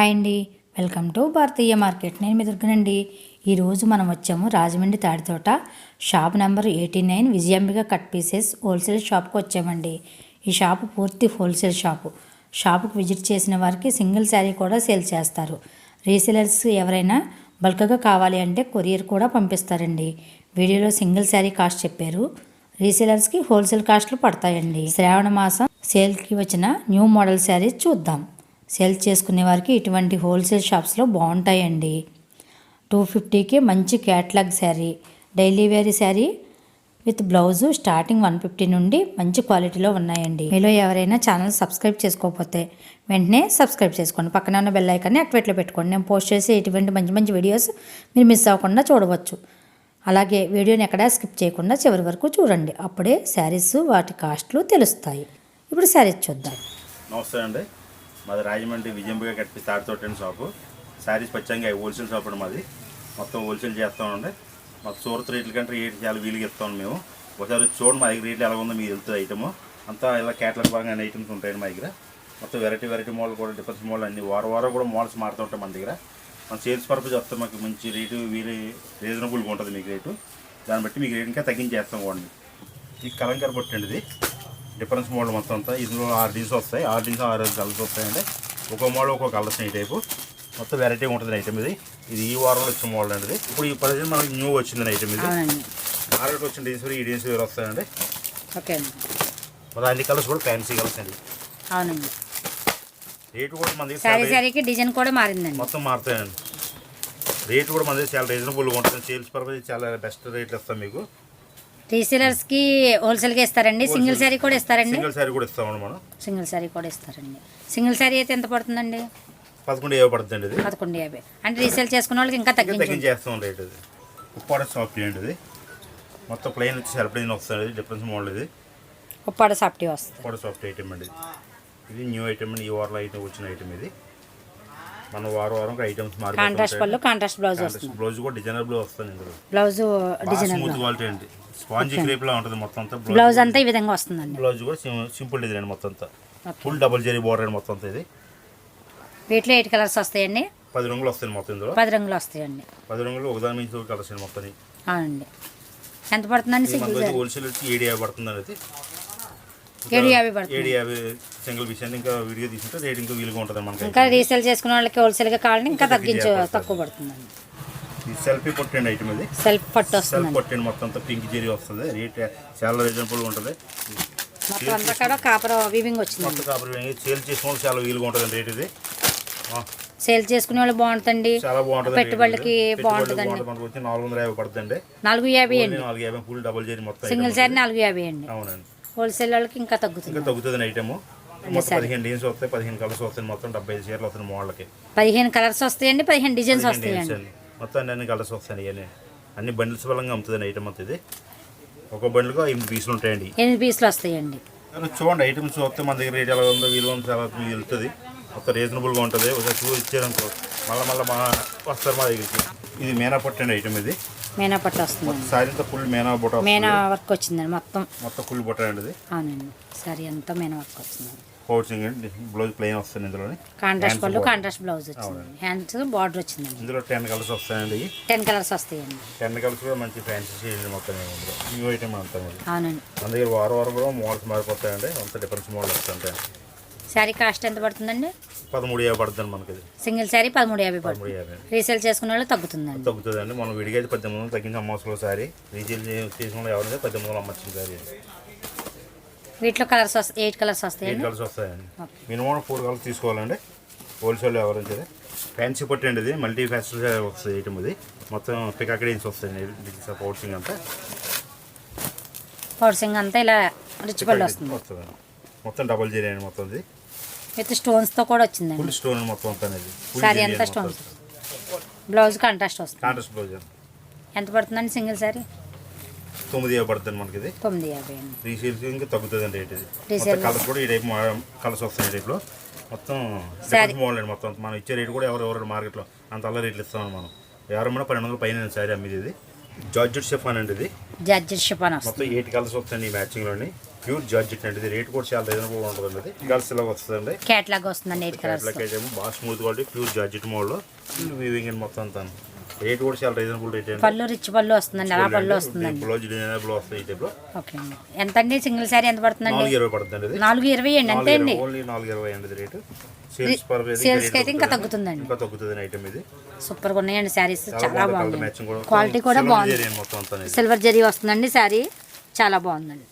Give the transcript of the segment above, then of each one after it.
Hi అండి, welcome to Bharatiya market. నేను మీ దుర్గనండి. ఈరోజు మనం వచ్చాము Rajahmundry Tadithota shop number 89 Vijayambika cut pieces wholesale షాప్కి వచ్చామండి. ఈ షాపు పూర్తి హోల్సేల్ షాపుకు విజిట్ చేసిన వారికి సింగిల్ శారీ కూడా సేల్ చేస్తారు. రీసేలర్స్ ఎవరైనా బల్క్గా కావాలి అంటే కొరియర్ కూడా పంపిస్తారండి. వీడియోలో సింగిల్ శారీ కాస్ట్ చెప్పారు. రీసేలర్స్కి హోల్సేల్ కాస్ట్లు పడతాయండి. శ్రావణ మాసం సేల్కి వచ్చిన న్యూ మోడల్ శారీస్ చూద్దాం. సేల్ చేసుకునే వారికి ఇటువంటి హోల్సేల్ షాప్స్లో బాగుంటాయండి. 250కి మంచి catalogue sari, daily wear sari with blouse starting 150 నుండి మంచి క్వాలిటీలో ఉన్నాయండి. మీలో ఎవరైనా ఛానల్ సబ్స్క్రైబ్ చేసుకోకపోతే వెంటనే సబ్స్క్రైబ్ చేసుకోండి. పక్కన ఉన్న బెల్ ఐకాన్ని యాక్టివేట్లో పెట్టుకోండి. నేను పోస్ట్ చేసే ఇటువంటి మంచి మంచి వీడియోస్ మీరు మిస్ అవ్వకుండా చూడవచ్చు. అలాగే వీడియోని ఎక్కడా స్కిప్ చేయకుండా చివరి వరకు చూడండి. అప్పుడే శారీస్ వాటి కాస్ట్లు తెలుస్తాయి. ఇప్పుడు శారీస్ చూద్దాం. నమస్తే అండి. మాది Rajahmundry Vijayambika cut piece Taditota shop. Saris పచ్చంగా హోల్సేల్ షాప్ అండి. మాది మొత్తం హోల్సేల్ చేస్తామండి. మాకు సూరత్ రేట్ల కంటే రేట్లు చాలా వీలుగా ఇస్తాం. మేము ఒకసారి చూడండి మా దగ్గర రేట్లు ఎలా ఉందో మీకు వెళ్తుంది. ఐటమ్ అంతా ఇలా క్యాటలాగ్ బాగా అన్ని ఐటమ్స్ ఉంటాయండి మా దగ్గర. మొత్తం వెరైటీ మోడల్ కూడా డిఫరెన్స్ మోడల్ అన్ని వారం కూడా మోడల్స్ మారుతూ ఉంటాయి మన దగ్గర. మన సేల్స్ పర్పస్ వస్తే మాకు మంచి రేటు రీజనబుల్గా ఉంటుంది మీకు రేటు. దాన్ని బట్టి మీకు రేట్ ఇంకా తగ్గించేస్తాం కూడా. ఈ కలంకార పొట్టండి, ఇది డిఫరెన్స్ మోడల్ మొత్తం అంతా. ఇందులో 6 డీన్స్ వస్తాయి. 6 డీన్స్ 6 కలర్స్ వస్తాయండి. ఒక్కో మోడల్ ఒక్కో కలర్స్ ఈ టైపు మొత్తం వెరైటీ ఉంటుంది ఐటమ్. ఇది ఈ వారంలో వచ్చిన మోడల్ అండి. ఇప్పుడు ఈ ప్రజెంట్ మనకి న్యూ వచ్చింది ఐటమ్. ఇది మార్కెట్ వచ్చిన డీన్స్ ఈ డీన్స్ వేరు వస్తాయండి. ఓకే, మరి అన్ని కలర్స్ కూడా ఫ్యాన్సీ కలర్స్ అండి. అవునండి. రేటు కూడా మన దగ్గర డిజైన్ కూడా మారిందండి, మొత్తం మారుతాయండి. రేటు కూడా మన దగ్గర చాలా రీజనబుల్గా ఉంటుంది. సేల్స్ పర్పస్ చాలా బెస్ట్ రేట్లు ఇస్తాం మీకు. రీసేలర్స్కి హోల్సేల్గా ఇస్తారండి. సింగిల్ శారీ కూడా ఇస్తారండి. సింగిల్ శారీ కూడా ఇస్తామండి మనం. సింగిల్ శారీ కూడా ఇస్తారండి. సింగిల్ శారీ అయితే ఎంత పడుతుందండి? 1150 పడుతుందండి. ఇది 1150 అంటే రీసేల్ చేసుకున్న వాళ్ళకి ఇంకా తగ్గించేస్తాం రేట్. ఇది ఉప్పాడ సాఫ్ట్ అండి. ఇది మొత్తం ప్లెయిన్ వచ్చి సెల్ఫ్ డిజైన్ వస్తుంది. Difference model. ఇది ఉప్పాడ సాఫ్ట్ వస్తుంది. ఉప్పాడ సాఫ్ట్ ఐటమ్ అండి. ఇది న్యూ ఐటమ్ అండి. ఈ వారంలో ఐటమ్ వచ్చిన ఐటమ్. ఇది మన వారం ఐటమ్స్ మారి కాంట్రాస్ట్ పళ్ళు, కాంట్రాస్ట్ బ్లౌజ్ వస్తుంది. బ్లౌజ్ కూడా డిజైనర్ బ్లౌజ్ వస్తుంది. ఇందులో బ్లౌజ్ డిజైనర్ స్మూత్ క్వాలిటీ అండి. స్పాంజీ క్రేప్ లా ఉంటుంది మొత్తం అంతా. బ్లౌజ్ అంతా ఈ విధంగా వస్తుందండి. బ్లౌజ్ కూడా సింపుల్ డిజైన్ మొత్తం అంతా. ఫుల్ డబుల్ జరీ బోర్డర్ అండి మొత్తం అంతా. ఇది వీటిలో 8 కలర్స్ వస్తాయండి. 10 రంగులు వస్తాయి మొత్తం. ఇందులో 10 రంగులు వస్తాయండి. 10 రంగులు ఒకదాని మించి కలర్స్ అండి మొత్తం. అవునండి. ఎంత పడుతుందండి? హోల్సేల్ వచ్చి 750 పడుతుందండి. అది 750 పడుతుంది. 750 సింగిల్ పీస్ అండి. ఇంకా వీడియో తీసుకుంటే రేట్ ఇంకా వీలుగా ఉంటుంది మనకి. ఇంకా రీసేల్ చేసుకునే వాళ్ళకి హోల్సేల్గా కావాలంటే ఇంకా తక్కువ పడుతుందండి. ఇది సెల్ఫీ పొట్టండి ఐటమ్. ఇది సెల్ఫ్ పట్టు వస్తుంది. సెల్ఫ్ పొట్టండి మొత్తం అంతా పింక్ జరీ వస్తుంది. రేట్ చాలా రీజనబుల్గా ఉంటుంది. మొత్తం అంతా కూడా కాపర్ వీవింగ్ వచ్చింది. మొత్తం కాపర్ వీవింగ్. సేల్ చేసుకుని చాలా వీలుగా ఉంటుంది రేట్. ఇది సేల్ చేసుకునే వాళ్ళు బాగుంటుంది. చాలా బాగుంటుంది. పెట్టుబడులకి బాగుంటుంది. 450 పడుతుంది. 450 అండి. 450 ఫుల్ డబుల్ జరీ మొత్తం. సింగిల్ శారీ 450 అండి. అవునండి. హోల్సేల్ వాళ్ళకి ఇంకా తగ్గుతుంది ఐటమ్. మొత్తం 15 డీన్స్ వస్తాయి. 15 కలర్స్ వస్తాయి. మొత్తం 75 చీరలు వస్తాయి మోడల్కి. 15 కలర్స్ వస్తాయండి. 15 డిజైన్స్ వస్తాయండి. మొత్తం అన్ని కలర్స్ వస్తాయి. అన్ని బండిల్స్ బలంగా అమ్ముతుంది ఐటమ్ అంతా. ఇది ఒక బండిల్గా 8 పీసులు ఉంటాయండి. 8 పీసులు వస్తాయండి. చూడండి ఐటమ్స్ వస్తే మన దగ్గర రేట్ ఎలా ఉందో వీలుగా చాలా వెళ్తుంది. మొత్తం రీజనబుల్గా ఉంటుంది. ఒకసారి చూసి ఇచ్చారనుకో మళ్ళీ వస్తారు మా దగ్గరికి. ఇది మేనా పట్టు అండి ఐటమ్. ఇది మేనా పట్టు వస్తుంది. సారీ అంతా ఫుల్ మేనా బొట్ట, మేనా వర్క్ వచ్చిందండి. మొత్తం ఫుల్ బొట్ట అండి. ఇది అవునండి. సారీ అంతా మేనా వర్క్ వస్తుంది. పౌచింగ్ అండి. బ్లౌజ్ ప్లెయిన్ వస్తుంది. ఇందులో కాంట్రాస్ట్ పళ్ళు, కాంట్రాస్ట్ బ్లౌజ్ వచ్చింది. హ్యాండ్స్ బార్డర్ వచ్చిందండి. ఇందులో 10 కలర్స్ వస్తాయండి. 10 కలర్స్ వస్తాయండి. 10 కలర్స్ కూడా మంచి ఫ్యాన్సీ షేడ్ మొత్తం. న్యూ ఐటమ్ అంతా. అవునండి. మన దగ్గర వారం కూడా మోడల్స్ మారిపోతాయండి. అంత డిఫరెన్స్ మోడల్ వస్తుంటాయి. శారీ కాస్ట్ ఎంత పడుతుందండి? 1350 పడుతుంది మనకి. సింగిల్ శారీ 1350 పడుతుంది. రీసేల్ చేసుకునే వాళ్ళు తగ్గుతుందండి. మనం విడిగా 1800 తగ్గించి అమ్మవలసిన శారీ. రీసేల్ చేసిన వాళ్ళు ఎవరైతే 1800 అమ్మచ్చిన శారీ. వీటిలో కలర్స్ 8 కలర్స్ వస్తాయి. 8 కలర్స్ వస్తాయండి. మినిమం 4 కలర్స్ తీసుకోవాలండి హోల్సేల్ ఎవరైతే. ఫ్యాన్సీ పట్టు అండి. ఇది మల్టీ ఫ్యాషన్ వస్తుంది ఐటమ్. ఇది మొత్తం పికాక్ డీన్స్ వస్తాయండి. పౌచింగ్ అంతా ఇలా రిచ్ పళ్ళు వస్తుంది. మొత్తం డబుల్ జరీ అండి మొత్తం. ఇది విత్ స్టోన్స్తో కూడా వచ్చిందండి. ఫుల్ స్టోన్ మొత్తం అంతా. సారీ అంతా స్టోన్స్. బ్లౌజ్ కాంట్రాస్ట్ వస్తుంది. Contrast blouse. ఎంత పడుతుందండి సింగిల్ సారీ? 950 పడుతుంది మనకి. ఇది 950 అండి. రీసేల్స్ ఇంకా తగ్గుతుందండి రేట్. ఇది కలర్స్ కూడా ఈ టైప్ కలర్స్ వస్తాయి. ఈ టైప్లో మొత్తం మోడల్ అండి. మొత్తం మనం ఇచ్చే రేట్ కూడా ఎవరు మార్కెట్లో అంత అల్ల రేట్లు ఇస్తామని మనం. ఎవరైనా 1200 పైన శారీ అమ్మేది. ఇది జార్జెట్ షిఫాన్ అండి. ఇది జార్జెట్ షిఫాన్ మొత్తం 8 కలర్స్ వస్తాయండి ఈ మ్యాచింగ్లోని. ప్యూర్ జార్జెట్ అండి. ఇది రేట్ కూడా చాలా రీజనబుల్ ఉంటుంది. ఇది కలర్స్ ఇలా వస్తుందండి. క్యాట్లాగ్ వస్తుందండి. 8 కలర్స్. క్యాట్లాగ్ అయితే బాగా smooth quality pure georgette model weaving అండి మొత్తం అంతా. రేట్ కూడా చాలా రీజనబుల్ రేట్ అండి. పళ్ళు రిచ్ పళ్ళు వస్తుందండి. అలా పళ్ళు వస్తుందండి. బ్లౌజ్ డిజైనబుల్ వస్తాయి ఈ టైప్ లో. ఓకే అండి. ఎంత అండి సింగిల్ సారీ ఎంత పడుతుందండి? 420 పడుతుందండి. ఇది 420 అండి. అంతే అండి. ఓన్లీ 420 అండి రేట్. సేల్స్ కి అయితే ఇంకా తగ్గుతుందండి. ఇంకా తగ్గుతుంది ఐటమ్ ఇది. సూపర్ గా ఉన్నాయండి సారీస్. చాలా బాగుంది. క్వాలిటీ కూడా బాగుంది. సిల్వర్ జరీ వస్తుందండి సారీ. చాలా బాగుందండి.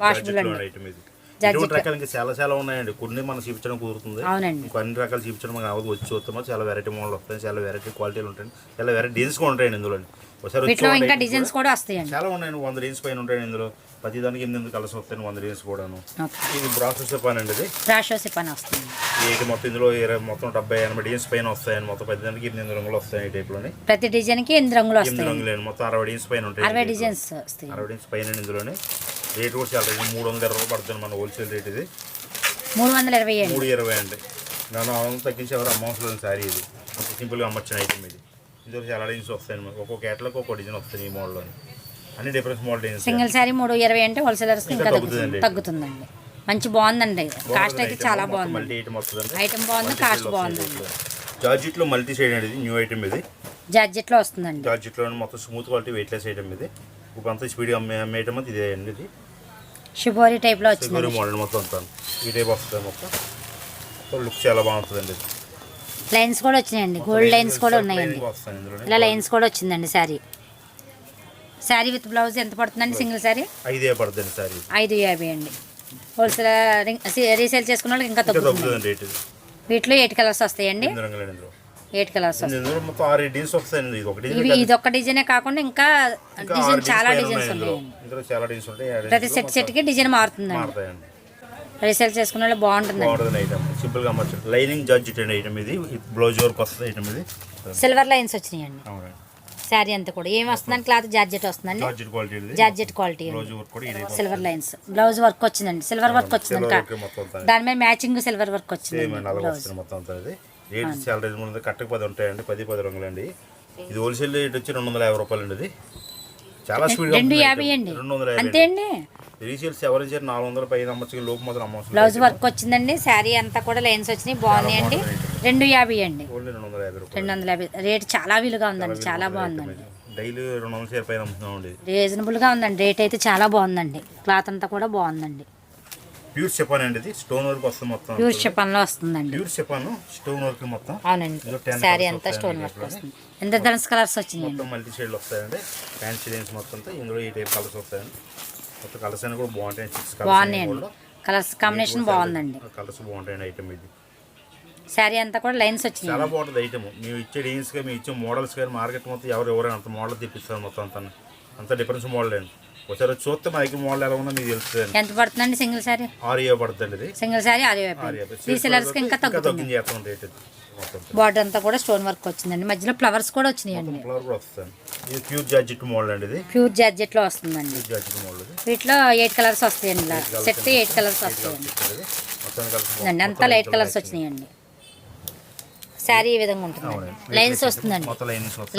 వాషబుల్ అండి. ఐటమ్ ఇది. ఇటువంటి రకాలు ఇంకా చాలా చాలా ఉన్నాయండి. కొన్ని మనం చూపించడం కుదురుతుంది. అవునండి. కొన్ని రకాలు చూపించడం మనకు అవ్వదు. వచ్చి చూస్తామో చాలా వెరైటీ మోడల్ వస్తాయి. చాలా వెరైటీ క్వాలిటీలు ఉంటాయి. చాలా వెరైటీ డిజైన్స్ కూడా ఉంటాయండి ఇందులో. ఒకసారి ఇంకా డిజైన్స్ కూడా వస్తాయండి. చాలా ఉన్నాయండి. 100 డిజైన్స్ పైన ఉంటాయండి ఇందులో. ప్రతి దానికి 8 కలర్స్ వస్తాయి. 100 డిజైన్స్ కూడాను. ఇది బ్రాషో సిపాన్ అండి. ఇది బ్రాషో సిపాన్ వస్తుంది. ఇది మొత్తం ఇందులో మొత్తం 70-80 డిజైన్స్ పైన వస్తాయండి. మొత్తం ప్రతి దానికి 8 రంగులు వస్తాయి. ఈ టైప్ లోని ప్రతి డిజైన్ కి 8 రంగులు వస్తాయి. 8 రంగులు మొత్తం 60 డిజైన్స్ పైన ఉంటాయి. 60 డిజైన్స్ వస్తాయి. 60 డిజైన్స్ పైన ఇందులోనే. రేట్ కూడా చాలా 320 రూపాయలు పడుతుంది మన హోల్సేల్ రేట్. ఇది 320 అండి. 320 అండి. నేను తగ్గించి ఎవరు అమ్మవసరం శారీ. ఇది సింపుల్గా అమ్మొచ్చిన ఐటమ్ ఇది. ఇందులో చాలా డిజైన్స్ వస్తాయండి. ఒక్కొక్క క్యాటలాగ్ ఒక్కొక్క డిజైన్ వస్తాయి ఈ మోడల్లో. అన్ని difference model designs. Single sari 320 అంటే హోల్సేలర్స్ ఇంకా తగ్గుతుందండి. మంచి బాగుందండి. కాస్ట్ అయితే చాలా బాగుంది. మల్టీ ఐటమ్ వస్తుందండి. ఐటమ్ బాగుంది. కాస్ట్ బాగుంది. జార్జెట్ లో మల్టీ షేడ్ అండి. ఇది న్యూ ఐటమ్. ఇది జార్జెట్ లో వస్తుందండి. జార్జెట్ లో మొత్తం స్మూత్ క్వాలిటీ వెయిట్లెస్ ఐటమ్. ఇది ఇప్పుడంతా స్పీడ్గా అమ్మే ఐటమ్ అది ఇదే అండి. ఇది షిబోరి టైప్ లో వచ్చింది. షిబోరి మోడల్ మొత్తం అంతా ఈ టైప్ వస్తుంది. మొత్తం లుక్ చాలా బాగుంటుందండి. లైన్స్ కూడా వచ్చినాయండి. గోల్డ్ లైన్స్ కూడా ఉన్నాయండి. ఇలా లైన్స్ కూడా వచ్చిందండి. శారీ విత్ బ్లౌజ్ ఎంత పడుతుందండి సింగిల్ శారీ? 550 పడుతుంది శారీ. 550 అండి. హోల్సేల్ రీసేల్ చేసుకున్న వాళ్ళకి ఇంకా తగ్గుతుంది రేట్. వీటిలో 8 కలర్స్ వస్తాయండి. 8 కలర్స్ వస్తాయి. మొత్తం 6 డిజైన్స్ వస్తాయండి. ఇది ఒక డిజైనే కాకుండా ఇంకా డిజైన్ చాలా డిజైన్స్ ఉంటాయి. ప్రతి సెట్ కి డిజైన్ మారుతుందండి. రీసేల్ చేసుకున్న వాళ్ళు బాగుంటుంది ఐటమ్. సింపుల్ గా లైనింగ్ జార్జెట్ అండి ఐటమ్. ఇది బ్లౌజ్ వర్క్ వస్తుంది ఐటమ్. ఇది సిల్వర్ లైన్స్ వచ్చినాయండి. శారీ అంతా కూడా ఏం వస్తుందండి? క్లాత్ జార్జెట్ వస్తుందండి. Georgette quality silver lines. Blouse work వచ్చిందండి. సిల్వర్ వర్క్ వచ్చింది. దాని మీద మ్యాచింగ్ సిల్వర్ వర్క్ వచ్చింది. రేట్ చాలా రీజనబుల్. కట్టకు 10 ఉంటాయండి. 10 రంగులు అండి. ఇది హోల్సేల్ రేట్ వచ్చి 250 రూపాయలు అండి. ఇది చాలా స్పీడ్. 250 అండి. అంతే అండి. రీసేల్స్ ఎవరైనా 400 పైన అమ్మచ్చు. లోపు మాత్రం అమ్మచ్చు. బ్లౌజ్ వర్క్ వచ్చిందండి. శారీ అంతా కూడా లైన్స్ వచ్చినాయి. బాగున్నాయండి. 250 అండి. 250 రేట్ చాలా విలుగా ఉందండి. చాలా బాగుందండి. డైలీ 200 పైన అమ్ముతున్నామండి. రీజనబుల్ గా ఉందండి. రేట్ అయితే చాలా బాగుందండి. క్లాత్ అంతా కూడా బాగుందండి. ప్యూర్ షిఫాన్ అండి. ఇది స్టోన్ వర్క్ వస్తుంది మొత్తం. ప్యూర్ షిఫాన్ లో వస్తుందండి. ప్యూర్ షిఫాన్ స్టోన్ వర్క్ మొత్తం. అవునండి. శారీ అంతా స్టోన్ వర్క్ వస్తుంది. ఎంత డ్రెస్ కలర్స్ వచ్చినాయి? మొత్తం మల్టీ షేడ్లు వస్తాయండి. ఫ్యాన్సీ డిజైన్స్ మొత్తం అంతా ఇందులో ఈ టైప్ కలర్స్ వస్తాయండి. మొత్తం కలర్స్ అన్ని కూడా బాగుంటాయి. 6 కలర్స్ బాగున్నాయండి. కలర్స్ కాంబినేషన్ బాగుందండి. కలర్స్ బాగుంటాయండి ఐటమ్. ఇది శారీ అంతా కూడా లైన్స్ వచ్చినాయి. చాలా బాగుంటుంది ఐటమ్. మేము ఇచ్చే డిజైన్స్ కానీ మేము ఇచ్చే మోడల్స్ కానీ మార్కెట్ మొత్తం ఎవరైనా అంత మోడల్ తెప్పిస్తారు. మొత్తం అంత డిఫరెన్స్ మోడల్ అండి. ఒకసారి చూస్తే మనకి మోడల్ ఎలా ఉందో మీకు తెలుస్తుంది. ఎంత పడుతుందండి సింగిల్ శారీ? 650 పడుతుంది. ఇది సింగిల్ శారీ 650. రీసెలర్స్ కి ఇంకా తగ్గుతుంది. రేట్ బార్డర్ అంతా కూడా స్టోన్ వర్క్ వచ్చిందండి. మధ్యలో ఫ్లవర్స్ కూడా వచ్చినాయండి. ఫ్లవర్ కూడా వస్తుంది. ఇది ప్యూర్ జార్జెట్ మోడల్ అండి. ఇది ప్యూర్ జార్జెట్ లో వస్తుందండి. Georgette model. వీటిలో 8 కలర్స్ వస్తాయండి. ఇలా సెట్ 8 కలర్స్ వస్తాయండి. అంతా 8 కలర్స్ వచ్చినాయండి. శారీ ఈ విధంగా ఉంటుంది. లైన్స్ వస్తుందండి.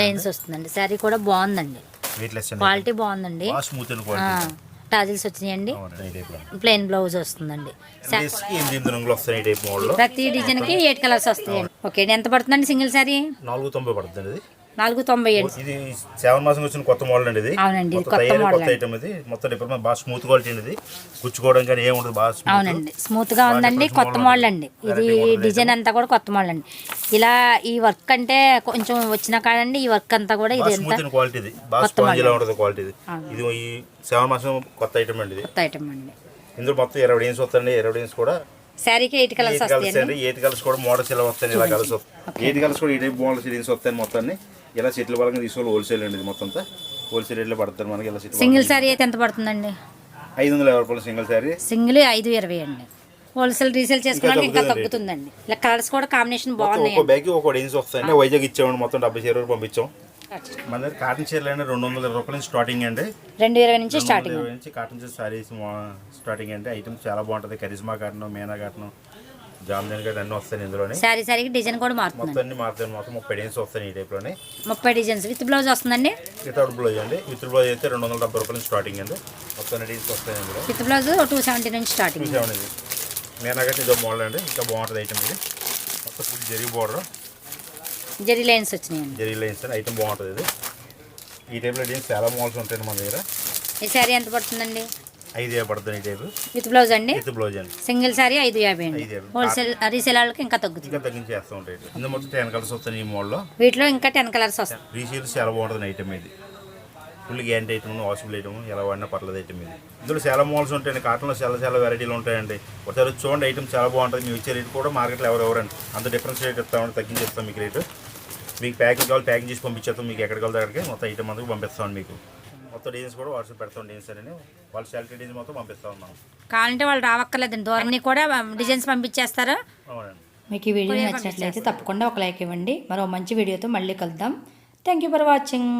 లైన్స్ వస్తుందండి. శారీ కూడా బాగుందండి. క్వాలిటీ బాగుందండి. టాజిల్స్ వచ్చినాయండి. ప్లెయిన్ బ్లౌజ్ వస్తుందండి. ప్రతి డిజైన్ కి 8 కలర్స్ వస్తాయండి. ఓకే. ఎంత పడుతుందండి సింగిల్ శారీ? 490 పడుతుంది. 490 అండి. ఇది 7 మాసం వచ్చిన కొత్త మోడల్ అండి. ఇది అవునండి. కొత్త ఐటమ్. ఇది మొత్తం డిఫరెంట్ బాగా స్మూత్ క్వాలిటీ అండి. ఇది కుచ్చుకోవడం కానీ ఏముండదు. బాగా అవునండి. స్మూత్ గా ఉందండి. కొత్త మోడల్ అండి. ఇది డిజైన్ అంతా కూడా కొత్త మోడల్ అండి. ఇలా ఈ వర్క్ అంటే కొంచెం వచ్చిన కాదండి. ఈ వర్క్ అంతా కూడా ఇది క్వాలిటీ. ఇది బాగా స్పాంజ్ లా ఉంటుంది క్వాలిటీ. ఇది ఈ 7 మాసం కొత్త ఐటమ్ అండి. ఇది కొత్త ఐటమ్ అండి. ఇందులో మొత్తం 20 డిజైన్స్ వస్తాయండి. 20 డిజైన్స్ కూడా శారీకి 8 కలర్స్ వస్తాయండి. 8 కలర్స్ కూడా మోడల్స్ ఇలా వస్తాయి. ఇలా కలర్స్ 8 కలర్స్ కూడా ఈ టైప్ మోడల్స్ డిజైన్స్ వస్తాయి. మొత్తాన్ని ఇలా సెటిల్ పరంగా తీసుకోవాలి. హోల్సేల్ అండి. ఇది మొత్తం హోల్సేల్ రేట్లో పడతారు మనకి. ఇలా సింగిల్ శారీ అయితే ఎంత పడుతుందండి? 550 రూపాయలు సింగిల్ శారీ. సింగిల్ 520 అండి. హోల్సేల్ రీసేల్ చేసుకోవడానికి ఇంకా తగ్గుతుందండి. ఇలా కలర్స్ కూడా కాంబినేషన్ బాగున్నాయి. ఒక బ్యాగ్ ఒక డిజైన్స్ వస్తాయండి. వైజాగ్ ఇచ్చామండి. మొత్తం 70 చీరలు పంపించాం. మన దగ్గర కాటన్ చీరలు అండి 220 రూపాయల నుంచి స్టార్టింగ్ అండి. 220 నుంచి స్టార్టింగ్ నుంచి కాటన్ చీర సారీస్ స్టార్టింగ్ అండి. ఐటమ్స్ చాలా బాగుంటుంది. కరిజ్మా కాటన్, మీనా కాటన్, జామ్దాని గట్రా అన్నీ వస్తాయి ఇందులోనే. శారీకి డిజైన్ కూడా మారుతుంది. మొత్తం అన్ని మారుతాయి. మొత్తం 30 డిజైన్స్ వస్తాయి ఈ టైప్లోనే. 30 డిజైన్స్ విత్ బ్లౌజ్ వస్తుందండి. వితౌట్ బ్లౌజ్ అండి. విత్ బ్లౌజ్ అయితే 270 రూపాయలు స్టార్టింగ్ అండి. మొత్తం డిజైన్స్ వస్తాయి ఇందులో. విత్ బ్లౌజ్ 270 నుంచి స్టార్టింగ్. 270 మేనాగట్టి ఇదో మోడల్ అండి. ఇంకా బాగుంటుంది ఐటమ్ ఇది. మొత్తం full zari border, zari lines వచ్చినాయండి. జరీ లైన్స్ అండి. ఐటమ్ బాగుంటుంది ఇది. ఈ టైప్లో డిజైన్స్ చాలా మోడల్స్ ఉంటాయండి మన దగ్గర. ఈ శారీ ఎంత పడుతుందండి? 5,000 పడుతుంది ఈ టైప్. విత్ బ్లౌజ్ అండి. విత్ బ్లౌజ్ అండి. సింగిల్ శారీ 5,50 అండి. హోల్సేల్ రీసేల్ వాళ్ళకి ఇంకా తగ్గుతుంది. ఇంకా తగ్గించేస్తూ ఉంటాయి. ఇందులో మొత్తం 10 కలర్స్ వస్తాయి ఈ మోడల్లో. వీటిలో ఇంకా 10 కలర్స్ వస్తాయి. రీసేల్స్ చాలా బాగుంటుంది ఐటమ్ ఇది. Full guarantee item, washable item, ఎలా వాడినా పర్లేదు ఐటమ్ ఇది. ఇందులో చాలా మోడల్స్ ఉంటాయండి. కాటన్లో చాలా వెరైటీలు ఉంటాయండి. ఒకసారి చూడండి ఐటమ్ చాలా బాగుంటుంది. మీ వచ్చే రేట్ కూడా మార్కెట్లో ఎవరెవరండి అంత డిఫరెన్స్ రేట్ ఇస్తామండి. తగ్గించేస్తాం మీకు రేటు. మీకు ప్యాకింగ్ కావాలి ప్యాకింగ్ చేసి పంపించేస్తాం. మీకు ఎక్కడికి వెళ్ళి అక్కడికి మొత్తం ఐటమ్ అంతా పంపిస్తామండి. మీకు మొత్తం డిజైన్స్ కూడా వాట్సాప్ పెడతాం. డిజైన్స్ అని వాళ్ళు శాలరీ డిజైన్ మొత్తం పంపిస్తాం మనం. కావాలంటే వాళ్ళు రావక్కర్లేదండి, దూరాన్ని కూడా డిజైన్స్ పంపించేస్తారు. అవునండి. మీకు ఈ వీడియో నచ్చినట్లయితే తప్పకుండా ఒక లైక్ ఇవ్వండి. మరో మంచి వీడియోతో మళ్ళీ కలుద్దాం. Thank you for watching.